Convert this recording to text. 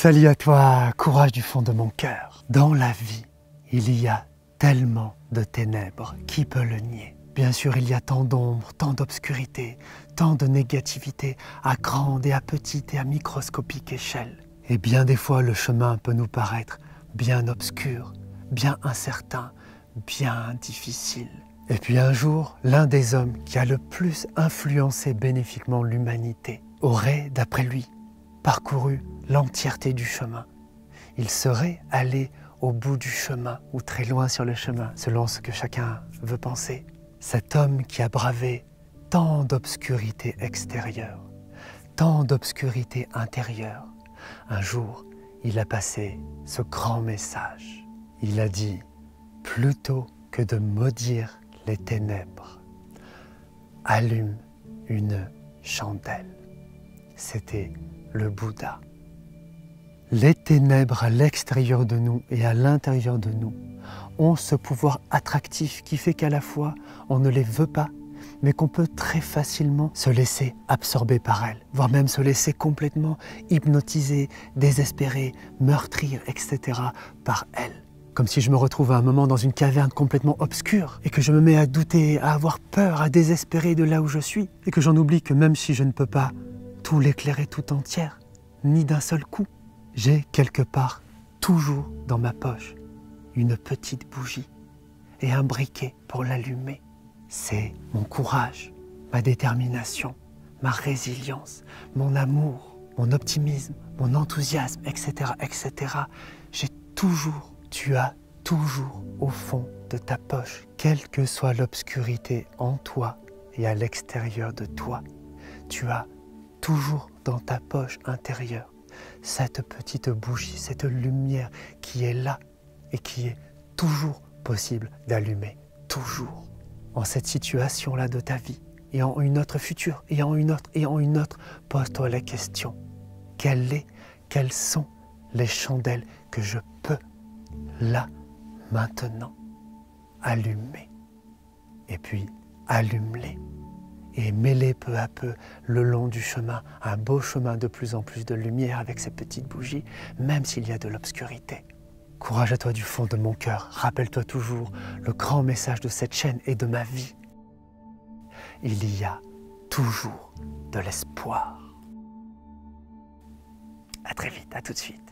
Salut à toi, courage du fond de mon cœur. Dans la vie, il y a tellement de ténèbres, qui peut le nier? Bien sûr, il y a tant d'ombre, tant d'obscurité, tant de négativité à grande et à petite et à microscopique échelle. Et bien des fois, le chemin peut nous paraître bien obscur, bien incertain, bien difficile. Et puis un jour, l'un des hommes qui a le plus influencé bénéfiquement l'humanité aurait, d'après lui, parcouru l'entièreté du chemin. Il serait allé au bout du chemin ou très loin sur le chemin, selon ce que chacun veut penser. Cet homme qui a bravé tant d'obscurité extérieure, tant d'obscurité intérieure, un jour, il a passé ce grand message. Il a dit, plutôt que de maudire les ténèbres, allume une chandelle. C'était le Bouddha. Les ténèbres à l'extérieur de nous et à l'intérieur de nous ont ce pouvoir attractif qui fait qu'à la fois on ne les veut pas, mais qu'on peut très facilement se laisser absorber par elles, voire même se laisser complètement hypnotiser, désespérer, meurtrir, etc. par elles. Comme si je me retrouve à un moment dans une caverne complètement obscure et que je me mets à douter, à avoir peur, à désespérer de là où je suis et que j'en oublie que même si je ne peux pas tout l'éclairer tout entière, ni d'un seul coup, j'ai quelque part, toujours dans ma poche, une petite bougie et un briquet pour l'allumer. C'est mon courage, ma détermination, ma résilience, mon amour, mon optimisme, mon enthousiasme, etc., etc. Tu as toujours au fond de ta poche, quelle que soit l'obscurité en toi et à l'extérieur de toi, tu as toujours dans ta poche intérieure cette petite bougie, cette lumière qui est là et qui est toujours possible d'allumer, toujours. En cette situation-là de ta vie, et en une autre future, et en une autre, pose-toi la question, quelles sont les chandelles que je peux, là, maintenant, allumer? Et puis, allume-les. Et mets-les peu à peu le long du chemin, un beau chemin de plus en plus de lumière avec ces petites bougies, même s'il y a de l'obscurité. Courage à toi du fond de mon cœur, rappelle-toi toujours le grand message de cette chaîne et de ma vie. Il y a toujours de l'espoir. À très vite, à tout de suite.